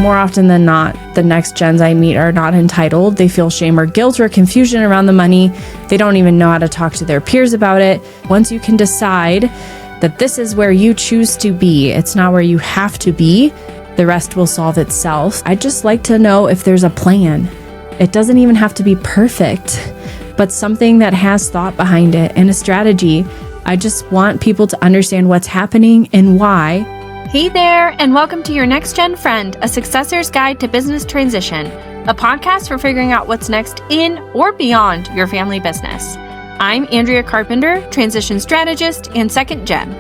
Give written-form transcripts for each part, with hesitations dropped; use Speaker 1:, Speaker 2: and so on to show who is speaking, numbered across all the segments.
Speaker 1: more often than not, the next gens I meet are not entitled. They feel shame or guilt or confusion around the money. They don't even know how to talk to their peers about it. Once you can decide that this is where you choose to be, it's not where you have to be, the rest will solve itself. I'd just like to know if there's a plan. It doesn't even have to be perfect, but something that has thought behind it and a strategy. I just want people to understand what's happening and why.
Speaker 2: Hey there, and welcome to Your Next Gen Friend, a successor's guide to business transition, a podcast for figuring out what's next in or beyond your family business. I'm Andrea Carpenter, transition strategist and second gen.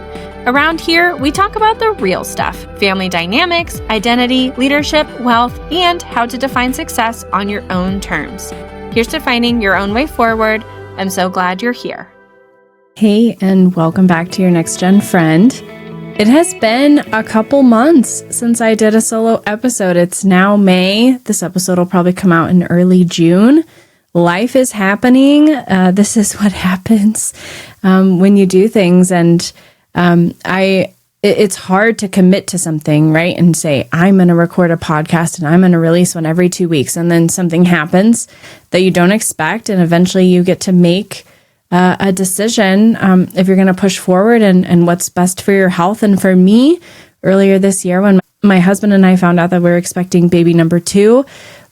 Speaker 2: Around here, we talk about the real stuff: family dynamics, identity, leadership, wealth, and how to define success on your own terms. Here's to finding your own way forward. I'm so glad you're here.
Speaker 1: Hey, and welcome back to Your Next Gen Friend. It has been a couple months since I did a solo episode. It's now May. This episode will probably come out in early June. Life is happening. This is what happens when you do things. And it's hard to commit to something, right? And say, I'm going to record a podcast and I'm going to release one every 2 weeks. And then something happens that you don't expect. And eventually you get to make a decision if you're going to push forward and what's best for your health. And for me, earlier this year, when my husband and I found out that we were expecting baby number 2,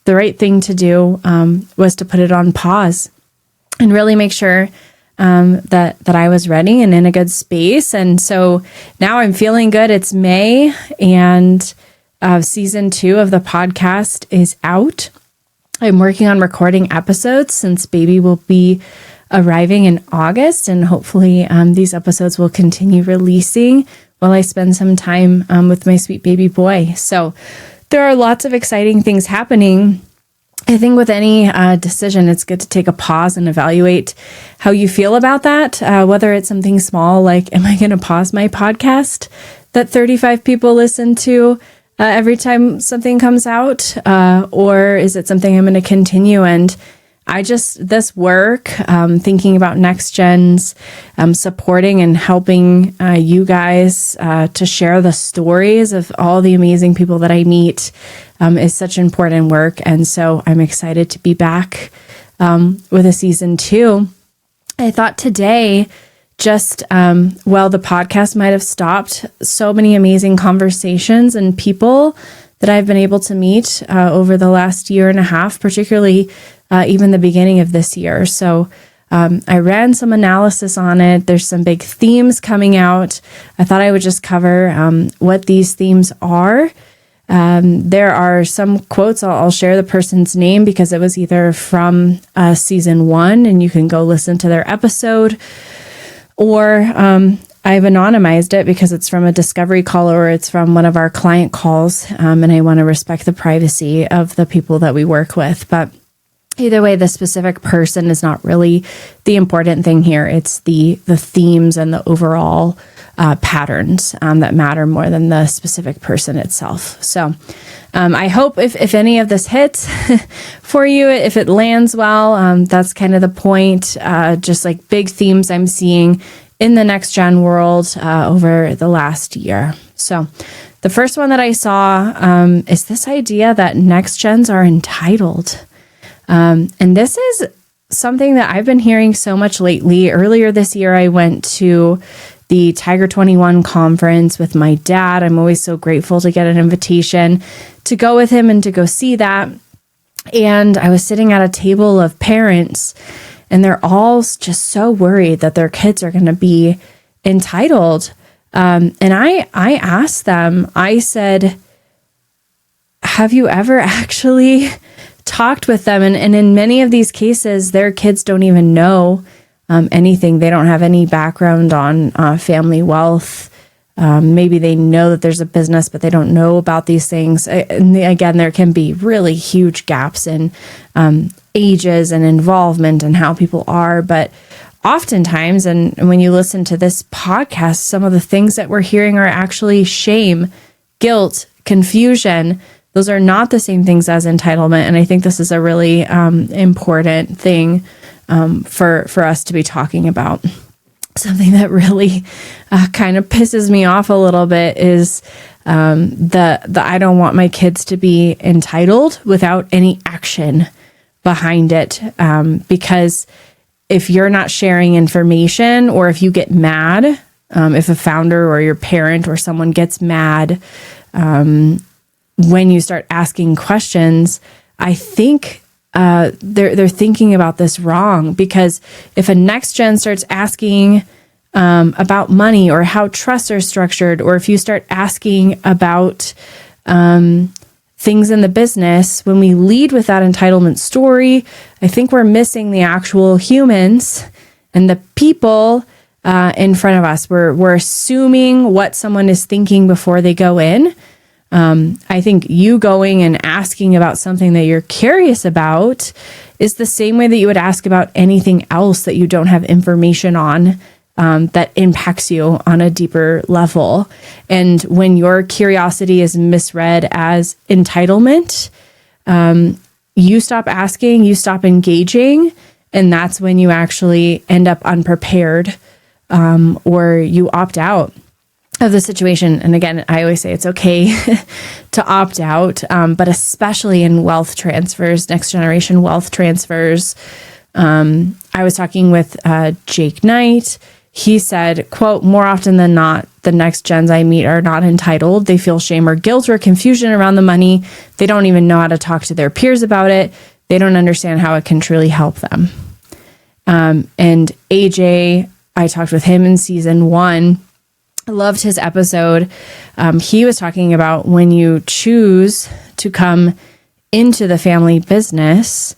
Speaker 1: the right thing to do was to put it on pause and really make sure that I was ready and in a good space. And so now I'm feeling good. It's May, and season 2 of the podcast is out. I'm working on recording episodes since baby will be arriving in August, and hopefully these episodes will continue releasing while I spend some time with my sweet baby boy. So there are lots of exciting things happening. I think with any decision, it's good to take a pause and evaluate how you feel about that, whether it's something small like, am I going to pause my podcast that 35 people listen to every time something comes out? Or is it something I'm going to continue? And this work, thinking about next gens, supporting and helping you guys to share the stories of all the amazing people that I meet is such important work. And so I'm excited to be back with a season 2. I thought today, while the podcast might have stopped, so many amazing conversations and people that I've been able to meet over the last year and a half, particularly even the beginning of this year. So I ran some analysis on it. There's some big themes coming out. I thought I would just cover what these themes are. There are some quotes. I'll share the person's name because it was either from season 1, and you can go listen to their episode, or I've anonymized it because it's from a discovery call or it's from one of our client calls, and I want to respect the privacy of the people that we work with. But either way, the specific person is not really the important thing here. It's the themes and the overall patterns that matter more than the specific person itself. So I hope if any of this hits for you, if it lands well, that's kind of the point. Just like big themes I'm seeing in the next gen world over the last year. So the first one that I saw is this idea that next gens are entitled. And this is something that I've been hearing so much lately. Earlier this year, I went to the Tiger 21 conference with my dad. I'm always so grateful to get an invitation to go with him and to go see that. And I was sitting at a table of parents, and they're all just so worried that their kids are going to be entitled. And I asked them, I said, have you ever actually talked with them? And in many of these cases, their kids don't even know anything. They don't have any background on family wealth. Maybe they know that there's a business, but they don't know about these things. And again, there can be really huge gaps in ages and involvement and how people are. But oftentimes, and when you listen to this podcast, some of the things that we're hearing are actually shame, guilt, confusion. Those are not the same things as entitlement. And I think this is a really important thing for us to be talking about. something that really kind of pisses me off a little bit is the I don't want my kids to be entitled without any action behind it. Because if you're not sharing information, or if you get mad, if a founder or your parent or someone gets mad when you start asking questions, I think they're thinking about this wrong. Because if a next gen starts asking about money or how trusts are structured, or if you start asking about things in the business, when we lead with that entitlement story, I think we're missing the actual humans and the people in front of us. We're assuming what someone is thinking before they go in. I think you going and asking about something that you're curious about is the same way that you would ask about anything else that you don't have information on that impacts you on a deeper level. And when your curiosity is misread as entitlement, you stop asking, you stop engaging, and that's when you actually end up unprepared, or you opt out of the situation. And again, I always say it's okay to opt out, but especially in wealth transfers, next generation wealth transfers. I was talking with Jake Knight. He said, quote, "More often than not, the next gens I meet are not entitled. They feel shame or guilt or confusion around the money. They don't even know how to talk to their peers about it. They don't understand how it can truly help them." And AJ, I talked with him in season 1. I loved his episode. He was talking about when you choose to come into the family business,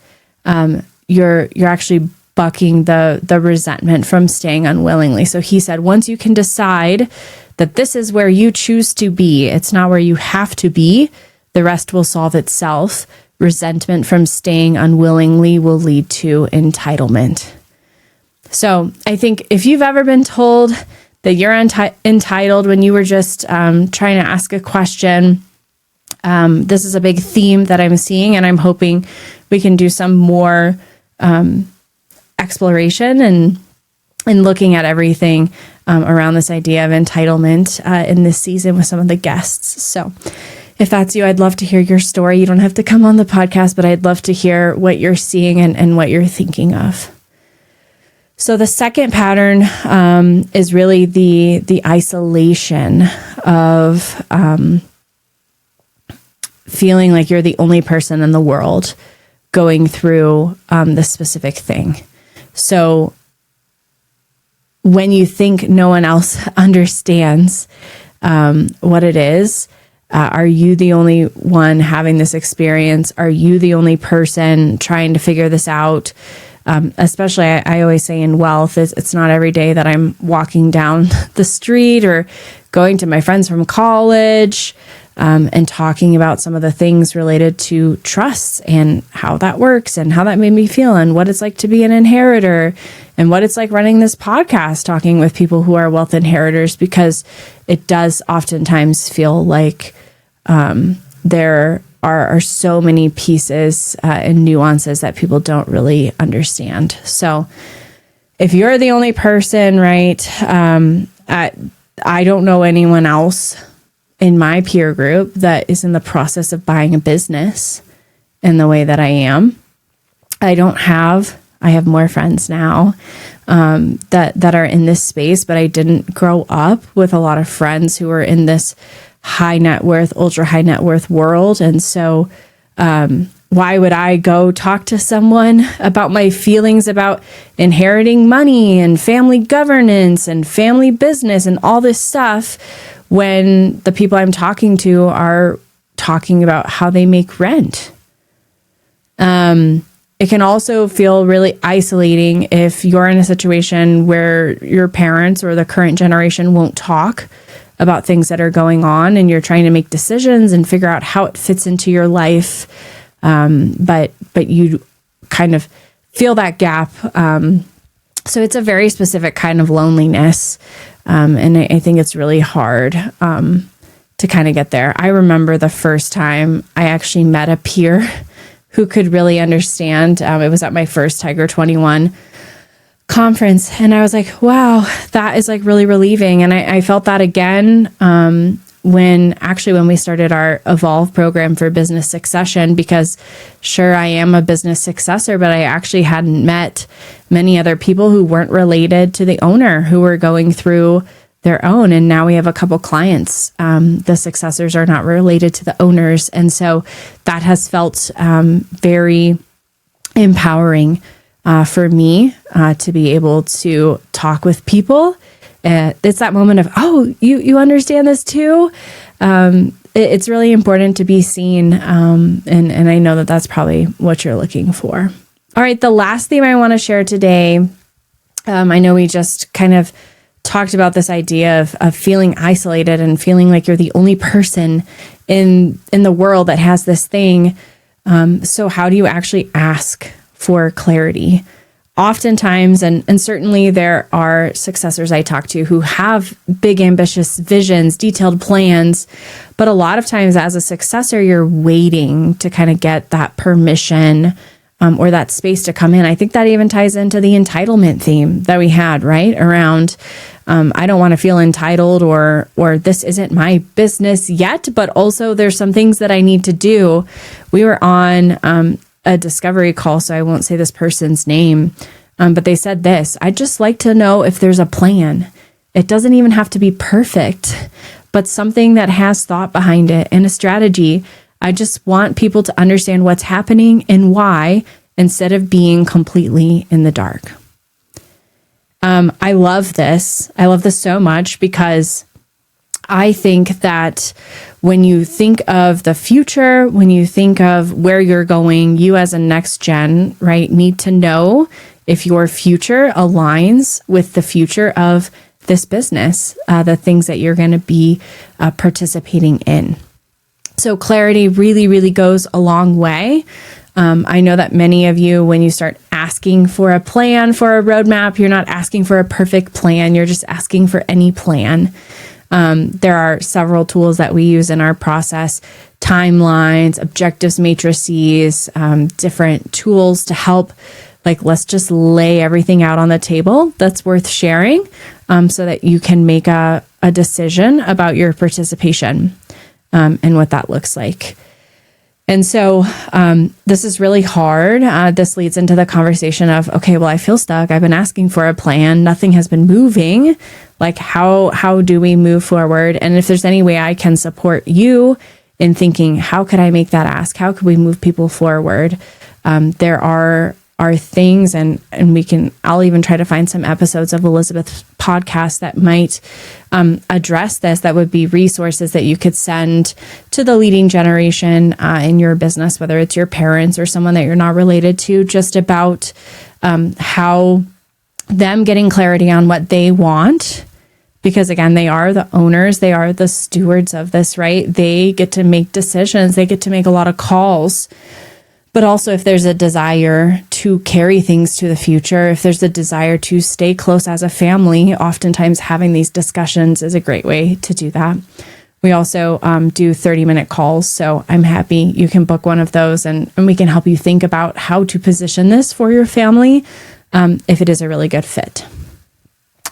Speaker 1: you're actually bucking the resentment from staying unwillingly. So he said, once you can decide that this is where you choose to be, it's not where you have to be, the rest will solve itself. Resentment from staying unwillingly will lead to entitlement. So I think if you've ever been told that you're entitled when you were just trying to ask a question, this is a big theme that I'm seeing, and I'm hoping we can do some more exploration and looking at everything around this idea of entitlement in this season with some of the guests. So if that's you, I'd love to hear your story. You don't have to come on the podcast, but I'd love to hear what you're seeing and what you're thinking of. So the second pattern is really the isolation of feeling like you're the only person in the world going through this specific thing. So when you think no one else understands what it is, are you the only one having this experience? Are you the only person trying to figure this out? Especially, I always say in wealth, it's not every day that I'm walking down the street or going to my friends from college and talking about some of the things related to trusts and how that works and how that made me feel and what it's like to be an inheritor and what it's like running this podcast, talking with people who are wealth inheritors, because it does oftentimes feel like there are so many pieces and nuances that people don't really understand. So if you're the only person, right, I don't know anyone else in my peer group that is in the process of buying a business in the way that I am. I have more friends now that are in this space, but I didn't grow up with a lot of friends who are in this high net worth, ultra high net worth world. And so why would I go talk to someone about my feelings about inheriting money and family governance and family business and all this stuff when the people I'm talking to are talking about how they make rent? It can also feel really isolating if you're in a situation where your parents or the current generation won't talk about things that are going on and you're trying to make decisions and figure out how it fits into your life. But you kind of feel that gap. So it's a very specific kind of loneliness. And I think it's really hard to kind of get there. I remember the first time I actually met a peer who could really understand. It was at my first Tiger 21 conference. And I was like, wow, that is like really relieving. And I felt that again when we started our Evolve program for business succession, because sure, I am a business successor, but I actually hadn't met many other people who weren't related to the owner who were going through their own. And now we have a couple clients. The successors are not related to the owners. And so that has felt very empowering for me to be able to talk with people. It's that moment of, oh, you understand this too. It's really important to be seen. And I know that that's probably what you're looking for. All right. The last theme I want to share today, I know we just kind of talked about this idea of feeling isolated and feeling like you're the only person in the world that has this thing. So how do you actually ask for clarity? Oftentimes, and certainly there are successors I talk to who have big, ambitious visions, detailed plans, but a lot of times as a successor, you're waiting to kind of get that permission or that space to come in. I think that even ties into the entitlement theme that we had, right? Around, I don't want to feel entitled or this isn't my business yet, but also there's some things that I need to do. We were on a discovery call, so I won't say this person's name, but they said this: I'd just like to know if there's a plan. It doesn't even have to be perfect, but something that has thought behind it and a strategy. I just want people to understand what's happening and why, instead of being completely in the dark. I love this. I love this so much because I think that when you think of the future, when you think of where you're going, you as a next gen, right, need to know if your future aligns with the future of this business, the things that you're going to be participating in. So clarity really, really goes a long way. I know that many of you, when you start asking for a plan, for a roadmap, you're not asking for a perfect plan. You're just asking for any plan. There are several tools that we use in our process: timelines, objectives matrices, different tools to help, like, let's just lay everything out on the table that's worth sharing, so that you can make a decision about your participation, and what that looks like. And so this is really hard. This leads into the conversation of, okay, well, I feel stuck. I've been asking for a plan. Nothing has been moving. Like, how do we move forward? And if there's any way I can support you in thinking, how could I make that ask? How could we move people forward? There are things, and I'll even try to find some episodes of Elizabeth's podcast that might address this, that would be resources that you could send to the leading generation in your business, whether it's your parents or someone that you're not related to, just about how them getting clarity on what they want. Because again, they are the owners, they are the stewards of this, right? They get to make decisions, they get to make a lot of calls. But also, if there's a desire to carry things to the future, if there's a desire to stay close as a family, oftentimes having these discussions is a great way to do that. We also do 30-minute calls, so I'm happy you can book one of those, and we can help you think about how to position this for your family if it is a really good fit.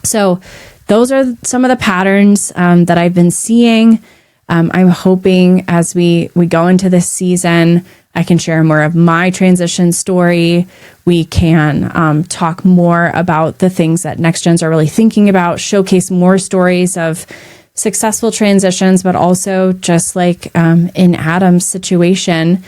Speaker 1: So those are some of the patterns that I've been seeing. I'm hoping as we go into this season, I can share more of my transition story. We can talk more about the things that next gens are really thinking about, showcase more stories of successful transitions, but also just like in Adam's situation,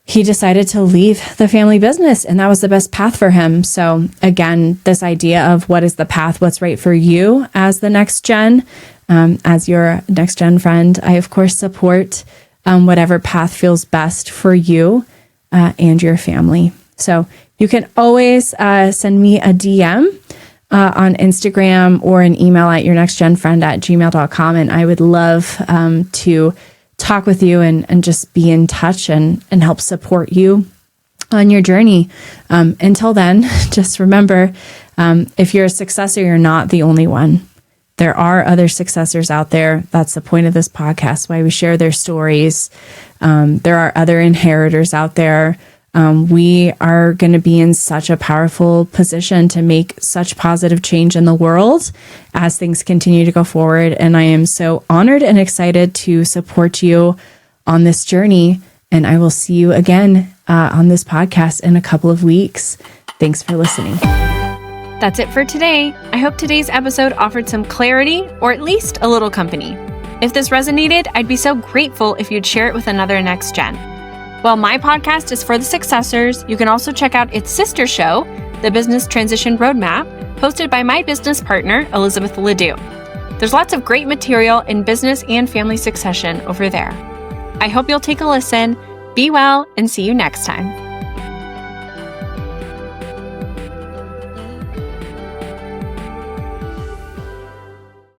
Speaker 1: he decided to leave the family business, and that was the best path for him. So again, this idea of what is the path, what's right for you as the next gen, as your next gen friend, I of course support whatever path feels best for you and your family. So you can always send me a DM on Instagram or an email at yournextgenfriend@gmail.com. And I would love to talk with you and just be in touch and help support you on your journey. Until then, just remember, if you're a successor, you're not the only one. There are other successors out there. That's the point of this podcast, why we share their stories. There are other inheritors out there. We are going to be in such a powerful position to make such positive change in the world as things continue to go forward. And I am so honored and excited to support you on this journey. And I will see you again on this podcast in a couple of weeks. Thanks for listening.
Speaker 2: That's it for today. I hope today's episode offered some clarity or at least a little company. If this resonated, I'd be so grateful if you'd share it with another Next Gen. While my podcast is for the successors, you can also check out its sister show, The Business Transition Roadmap, hosted by my business partner, Elizabeth Ledoux. There's lots of great material in business and family succession over there. I hope you'll take a listen. Be well and see you next time.